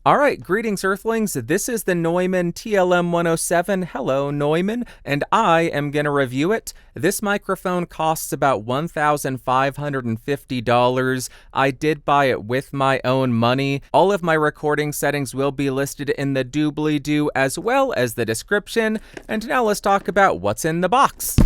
Alright, greetings Earthlings, this is the Neumann TLM107, hello Neumann, and I am going to review it. This microphone costs about $1,550. I did buy it with my own money. All of my recording settings will be listed in the doobly-doo as well as the description, and now let's talk about what's in the box.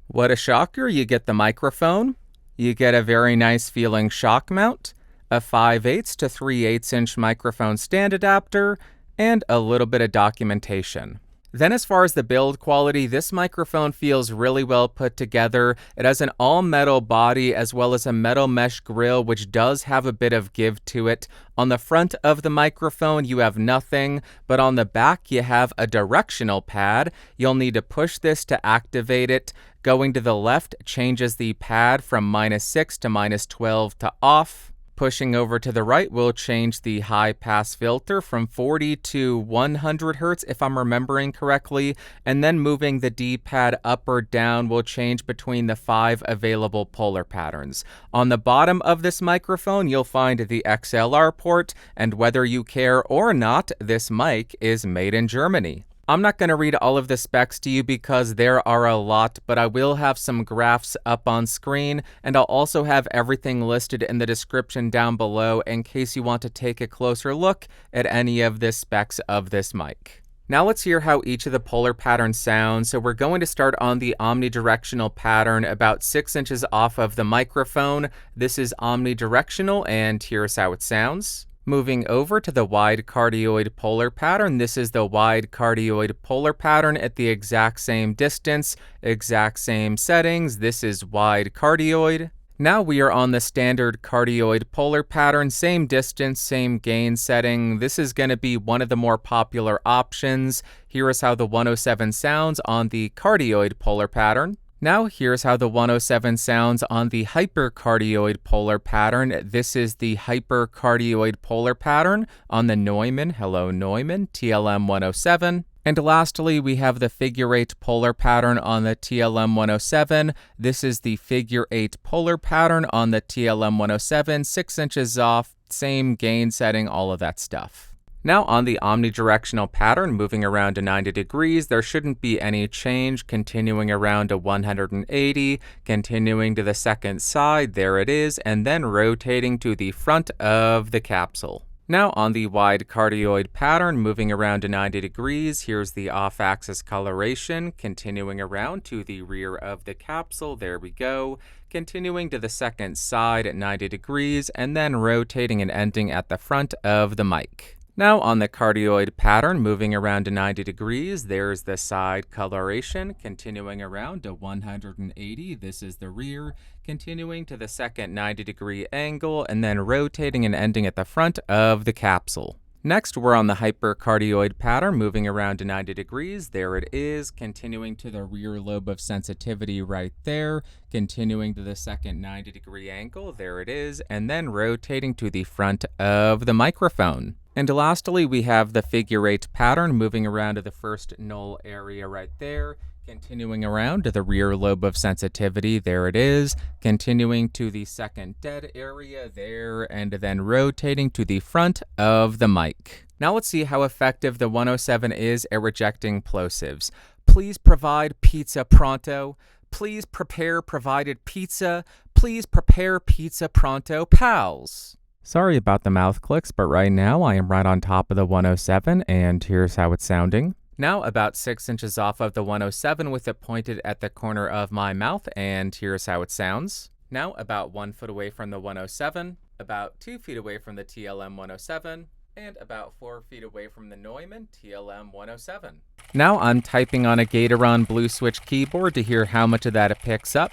What a shocker, you get the microphone, you get a very nice feeling shock mount, a 5/8 to 3/8 inch microphone stand adapter, and a little bit of documentation. Then as far as the build quality, this microphone feels really well put together. It has an all-metal body as well as a metal mesh grill, which does have a bit of give to it. On the front of the microphone, you have nothing, but on the back, you have a directional pad. You'll need to push this to activate it. Going to the left changes the pad from -6 to -12 to off. Pushing over to the right will change the high pass filter from 40 to 100 Hz if I'm remembering correctly, and then moving the D-pad up or down will change between the 5 available polar patterns. On the bottom of this microphone you'll find the XLR port, and whether you care or not, this mic is made in Germany. I'm not going to read all of the specs to you because there are a lot, but I will have some graphs up on screen, and I'll also have everything listed in the description down below in case you want to take a closer look at any of the specs of this mic. Now let's hear how each of the polar patterns sound. So we're going to start on the omnidirectional pattern about 6 inches off of the microphone. This is omnidirectional, and here's how it sounds. Moving over to the wide cardioid polar pattern, this is the wide cardioid polar pattern at the exact same distance, exact same settings. This is wide cardioid. Now we are on the standard cardioid polar pattern, same distance, same gain setting. This is going to be one of the more popular options. Here is how the 107 sounds on the cardioid polar pattern. Now here's how the 107 sounds on the hypercardioid polar pattern. This is the hypercardioid polar pattern on the Neumann, hello Neumann, TLM107. And lastly, we have the figure 8 polar pattern on the TLM107. This is the figure 8 polar pattern on the TLM107, 6 inches off, same gain setting, all of that stuff. Now on the omnidirectional pattern, moving around to 90 degrees, there shouldn't be any change. Continuing around to 180, continuing to the second side, there it is, and then rotating to the front of the capsule. Now on the wide cardioid pattern, moving around to 90 degrees, here's the off-axis coloration, continuing around to the rear of the capsule, there we go, continuing to the second side at 90 degrees, and then rotating and ending at the front of the mic. Now on the cardioid pattern, moving around to 90 degrees, there's the side coloration, continuing around to 180, this is the rear, continuing to the second 90 degree angle, and then rotating and ending at the front of the capsule. Next, we're on the hypercardioid pattern, moving around to 90 degrees. There it is, continuing to the rear lobe of sensitivity right there, continuing to the second 90 degree angle. There it is, and then rotating to the front of the microphone. And lastly, we have the figure 8 pattern, moving around to the first null area right there, continuing around to the rear lobe of sensitivity, there it is, continuing to the second dead area there, and then rotating to the front of the mic. Now let's see how effective the 107 is at rejecting plosives. Please provide pizza pronto. Please prepare provided pizza. Please prepare pizza pronto, pals. Sorry about the mouth clicks, but right now I am right on top of the 107, and here's how it's sounding. Now about 6 inches off of the 107 with it pointed at the corner of my mouth, and here's how it sounds. Now about 1 foot away from the 107, about 2 feet away from the TLM107, and about 4 feet away from the Neumann TLM107. Now I'm typing on a Gateron Blue Switch keyboard to hear how much of that it picks up.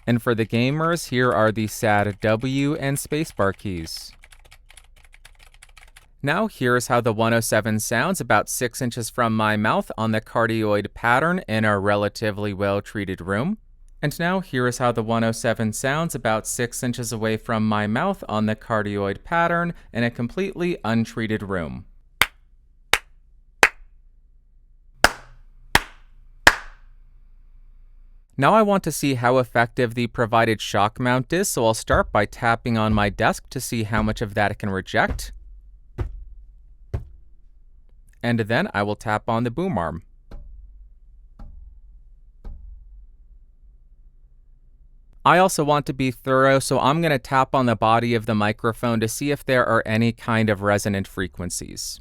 And for the gamers, here are the SAD W and spacebar keys. Now here's how the 107 sounds about 6 inches from my mouth on the cardioid pattern in a relatively well-treated room. And now here is how the 107 sounds about 6 inches away from my mouth on the cardioid pattern in a completely untreated room. Now I want to see how effective the provided shock mount is, so I'll start by tapping on my desk to see how much of that it can reject. And then I will tap on the boom arm. I also want to be thorough, so I'm going to tap on the body of the microphone to see if there are any kind of resonant frequencies.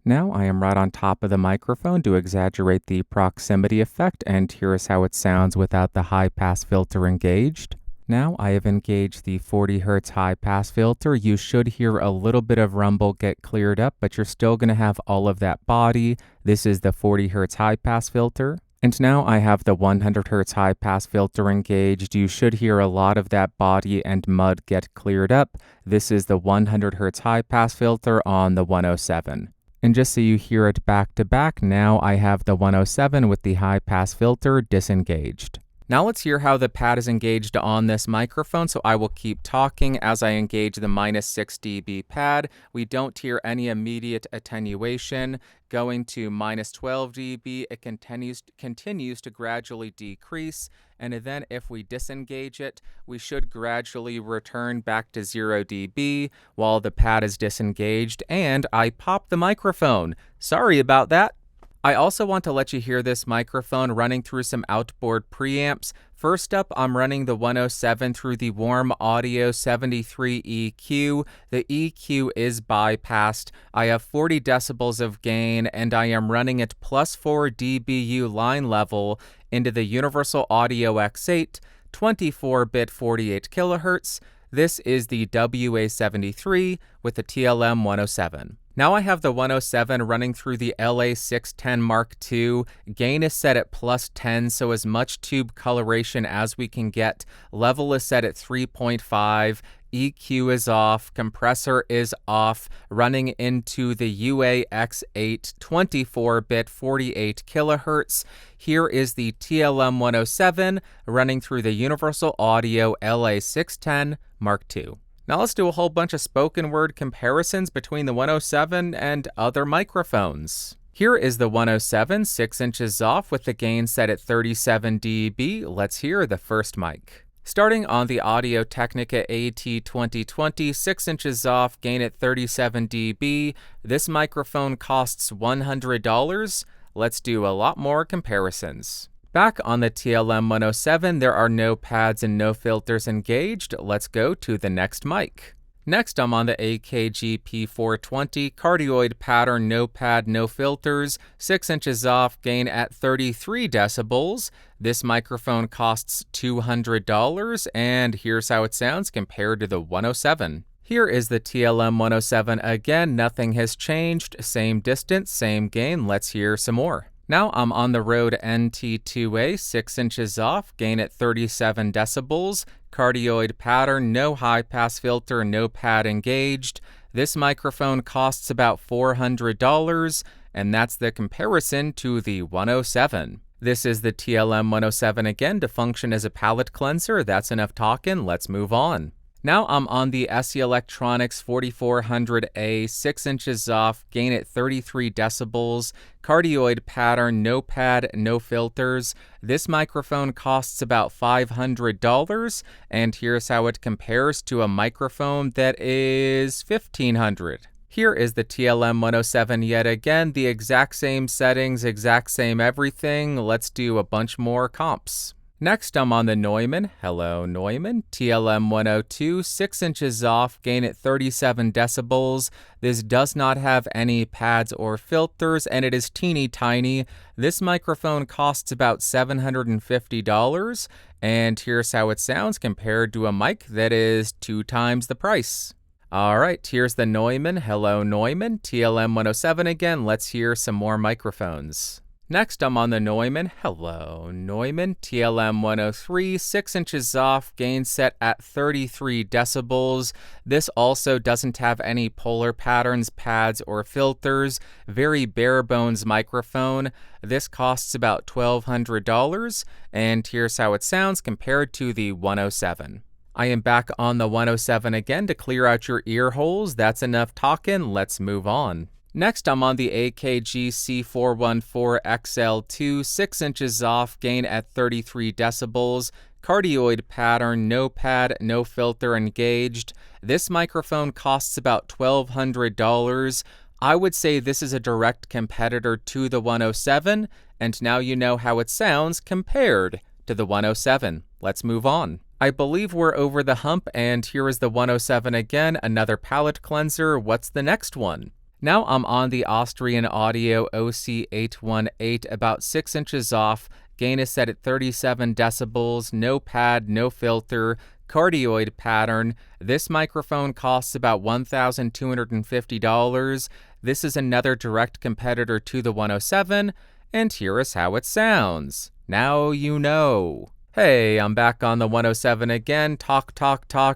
Now I am right on top of the microphone to exaggerate the proximity effect, and here's how it sounds without the high-pass filter engaged. Now I have engaged the 40 Hz high-pass filter. You should hear a little bit of rumble get cleared up, but you're still going to have all of that body. This is the 40 Hz high-pass filter. And now I have the 100 Hz high-pass filter engaged. You should hear a lot of that body and mud get cleared up. This is the 100 Hz high-pass filter on the 107. And just so you hear it back to back, now I have the 107 with the high-pass filter disengaged. Now let's hear how the pad is engaged on this microphone, so I will keep talking as I engage the -6 dB pad. We don't hear any immediate attenuation. Going to -12 dB, it continues to gradually decrease, and then if we disengage it, we should gradually return back to 0 dB while the pad is disengaged, and I popped the microphone. Sorry about that. I also want to let you hear this microphone running through some outboard preamps. First up, I'm running the 107 through the Warm Audio 73 EQ. The EQ is bypassed. I have 40 decibels of gain, and I am running at +4 dBu line level into the Universal Audio X8, 24-bit 48 kHz. This is the WA73 with the TLM107. Now I have the 107 running through the LA610 Mark II. Gain is set at +10, so as much tube coloration as we can get. Level is set at 3.5. EQ is off, compressor is off, running into the UA-X8 24-bit 48 kHz. Here is the TLM107 running through the Universal Audio LA610 Mark II. Now let's do a whole bunch of spoken word comparisons between the 107 and other microphones. Here is the 107, 6 inches off with the gain set at 37 dB. Let's hear the first mic. Starting on the Audio Technica AT2020, 6 inches off, gain at 37 dB. This microphone costs $100. Let's do a lot more comparisons. Back on the TLM107, there are no pads and no filters engaged. Let's go to the next mic. Next, I'm on the AKG P420 Cardioid pattern, no pad, no filters, 6 inches off, gain at 33 decibels. This microphone costs $200, and here's how it sounds compared to the 107. Here is the TLM107 again, nothing has changed, same distance, same gain. Let's hear some more. Now I'm on the Rode NT2A, 6 inches off, gain at 37 decibels, cardioid pattern, no high-pass filter, no pad engaged. This microphone costs about $400, and that's the comparison to the 107. This is the TLM107 again to function as a palate cleanser. That's enough talking, let's move on. Now I'm on the SE Electronics 4400A, 6 inches off, gain at 33 decibels, cardioid pattern, no pad, no filters. This microphone costs about $500, and here's how it compares to a microphone that is $1,500. Here is the TLM107 yet again, the exact same settings, exact same everything. Let's do a bunch more comps. Next, I'm on the Neumann, hello Neumann, TLM102, 6 inches off, gain at 37 decibels. This does not have any pads or filters, and it is teeny tiny. This microphone costs about $750, and here's how it sounds compared to a mic that is 2 times the price. Alright, here's the Neumann, hello Neumann, TLM107 again, let's hear some more microphones. Next, I'm on the Neumann, hello Neumann, TLM103, 6 inches off, gain set at 33 decibels. This also doesn't have any polar patterns, pads, or filters. Very bare bones microphone. This costs about $1,200, and here's how it sounds compared to the 107. I am back on the 107 again to clear out your ear holes. That's enough talking, let's move on. Next, I'm on the AKG C414 XLII, 6 inches off, gain at 33 decibels, cardioid pattern, no pad, no filter engaged. This microphone costs about $1,200. I would say this is a direct competitor to the 107, and now you know how it sounds compared to the 107. Let's move on. I believe we're over the hump, and here is the 107 again, another palate cleanser. What's the next one? Now I'm on the Austrian Audio OC818, about 6 inches off, gain is set at 37 decibels, no pad, no filter, cardioid pattern. This microphone costs about $1,250. This is another direct competitor to the 107, and here is how it sounds. Now you know. Hey, I'm back on the 107 again. Talk,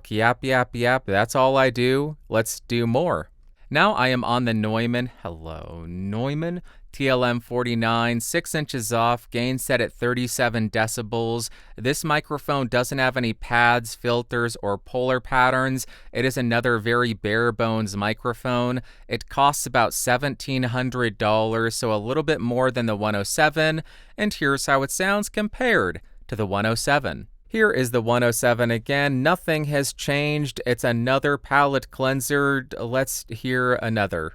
yap, that's all I do. Let's do more. Now I am on the Neumann TLM49, 6 inches off, gain set at 37 decibels. This microphone doesn't have any pads, filters, or polar patterns. It is another very bare bones microphone. It costs about $1,700, so a little bit more than the 107, and here's how it sounds compared to the 107. Here is the 107 again. Nothing has changed. It's another palate cleanser. Let's hear another.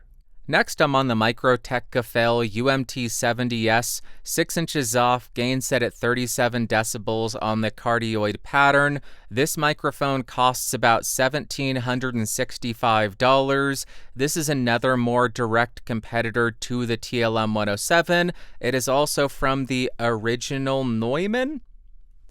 Next, I'm on the Microtech Gefell UMT70S, 6 inches off, gain set at 37 decibels on the cardioid pattern. This microphone costs about $1,765. This is another more direct competitor to the TLM107. It is also from the original Neumann.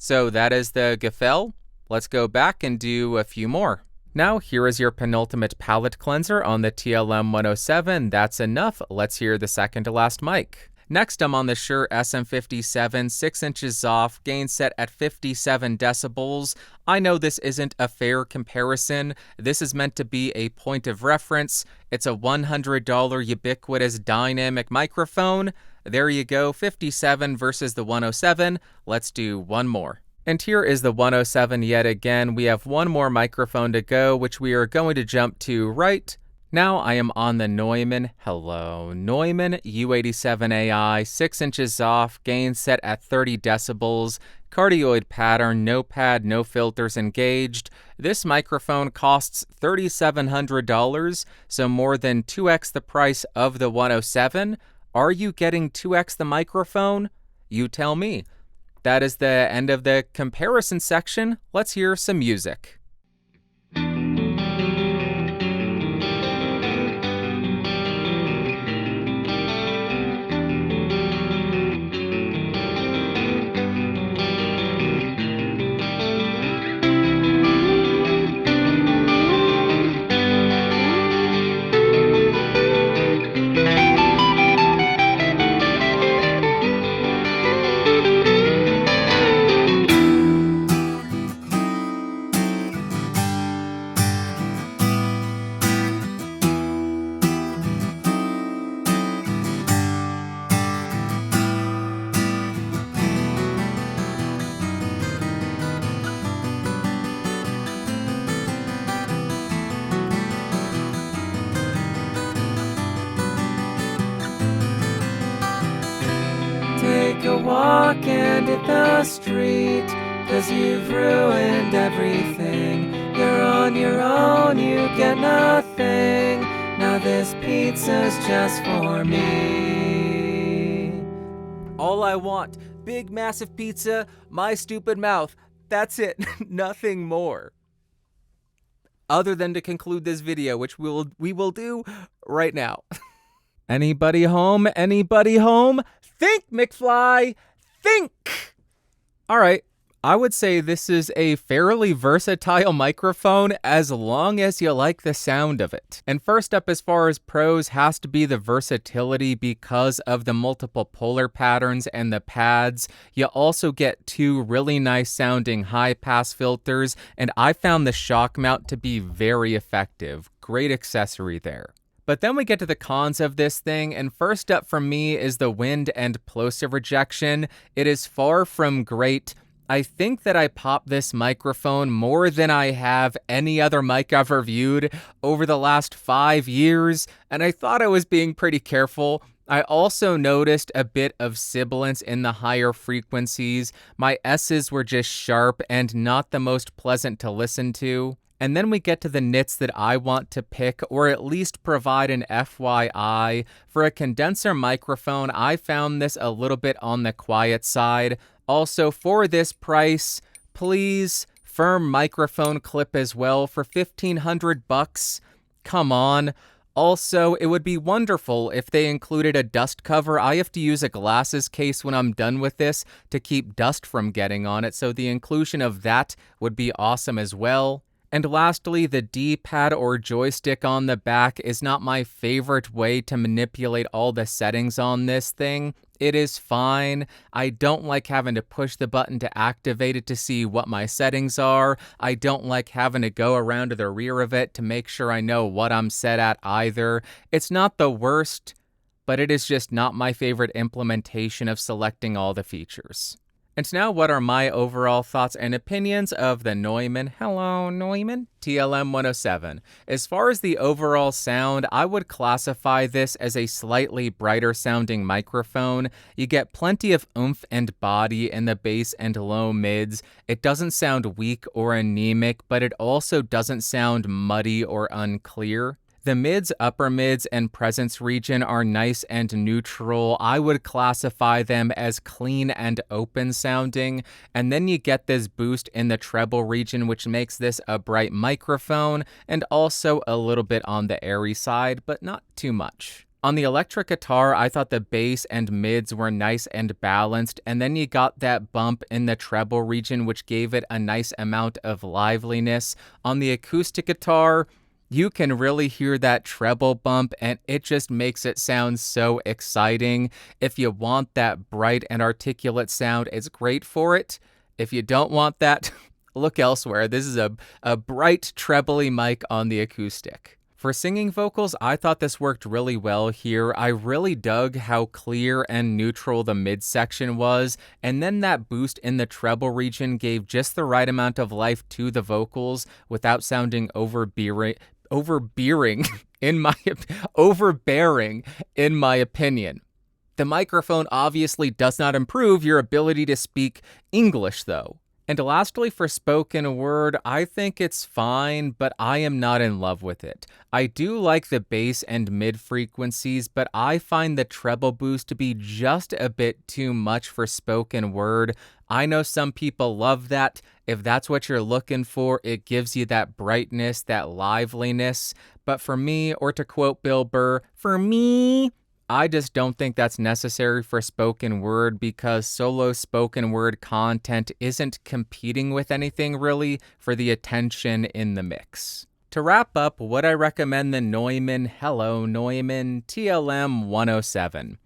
So that is the Gefell. Let's go back and do a few more. Now here is your penultimate palate cleanser on the TLM107. That's enough. Let's hear the second to last mic. Next, I'm on the Shure SM57, 6 inches off, gain set at 57 decibels. I know this isn't a fair comparison. This is meant to be a point of reference. It's a $100 ubiquitous dynamic microphone. There you go, 57 versus the 107. Let's do one more. And here is the 107 yet again. We have one more microphone to go, which we are going to jump to right now. I am on the Neumann U87 Ai, 6 inches off, gain set at 30 decibels, cardioid pattern, no pad, no filters engaged. This microphone costs $3,700, so more than 2x the price of the 107. Are you getting 2x the microphone? You tell me. That is the end of the comparison section. Let's hear some music. Take a walk and hit the street, 'cause you've ruined everything. You're on your own, you get nothing. Now this pizza's just for me. All I want, big massive pizza, my stupid mouth. That's it, nothing more. Other than to conclude this video, which we will do right now. Anybody home? Anybody home? Think, McFly! Think! All right, I would say this is a fairly versatile microphone as long as you like the sound of it. And first up as far as pros has to be the versatility because of the multiple polar patterns and the pads. You also get two really nice sounding high pass filters, and I found the shock mount to be very effective. Great accessory there. But then we get to the cons of this thing, and first up for me is the wind and plosive rejection. It is far from great. I think that I popped this microphone more than I have any other mic I've reviewed over the last 5 years, and I thought I was being pretty careful. I also noticed a bit of sibilance in the higher frequencies. My S's were just sharp and not the most pleasant to listen to. And then we get to the nits that I want to pick, or at least provide an FYI. For a condenser microphone, I found this a little bit on the quiet side. Also, for this price, please, firm microphone clip as well for $1,500. Come on. Also, it would be wonderful if they included a dust cover. I have to use a glasses case when I'm done with this to keep dust from getting on it, so the inclusion of that would be awesome as well. And lastly, the D-pad or joystick on the back is not my favorite way to manipulate all the settings on this thing. It is fine. I don't like having to push the button to activate it to see what my settings are. I don't like having to go around to the rear of it to make sure I know what I'm set at either. It's not the worst, but it is just not my favorite implementation of selecting all the features. And now, what are my overall thoughts and opinions of the Neumann TLM107? As far as the overall sound, I would classify this as a slightly brighter sounding microphone. You get plenty of oomph and body in the bass and low mids. It doesn't sound weak or anemic, but it also doesn't sound muddy or unclear. The mids, upper mids, and presence region are nice and neutral. I would classify them as clean and open sounding. And then you get this boost in the treble region, which makes this a bright microphone, and also a little bit on the airy side, but not too much. On the electric guitar, I thought the bass and mids were nice and balanced, and then you got that bump in the treble region, which gave it a nice amount of liveliness. On the acoustic guitar, you can really hear that treble bump, and it just makes it sound so exciting. If you want that bright and articulate sound, it's great for it. If you don't want that, look elsewhere. This is a bright, trebly mic on the acoustic. For singing vocals, I thought this worked really well here. I really dug how clear and neutral the midsection was, and then that boost in the treble region gave just the right amount of life to the vocals without sounding overbearing in my opinion. The microphone obviously does not improve your ability to speak English, though. And lastly, for spoken word, I think it's fine, but I am not in love with it. I do like the bass and mid frequencies, but I find the treble boost to be just a bit too much for spoken word. I know some people love that. If that's what you're looking for, it gives you that brightness, that liveliness. But for me, or to quote Bill Burr, for me, I just don't think that's necessary for spoken word because solo spoken word content isn't competing with anything really for the attention in the mix. To wrap up, would I recommend the Neumann TLM107?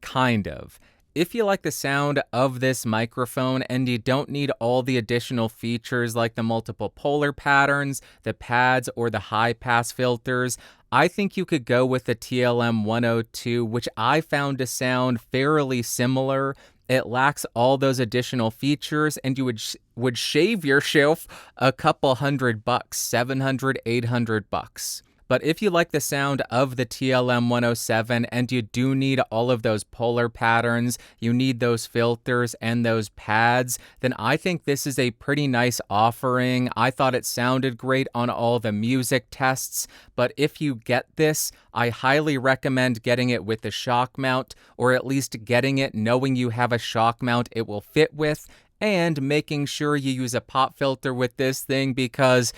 Kind of. If you like the sound of this microphone and you don't need all the additional features like the multiple polar patterns, the pads, or the high-pass filters, I think you could go with the TLM102, which I found to sound fairly similar. It lacks all those additional features, and you would shave yourself a couple $100, $700, $800. But if you like the sound of the TLM107 and you do need all of those polar patterns, you need those filters and those pads, then I think this is a pretty nice offering. I thought it sounded great on all the music tests, but if you get this, I highly recommend getting it with the shock mount, or at least getting it knowing you have a shock mount it will fit with, and making sure you use a pop filter with this thing because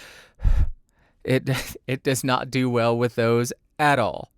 it does not do well with those at all.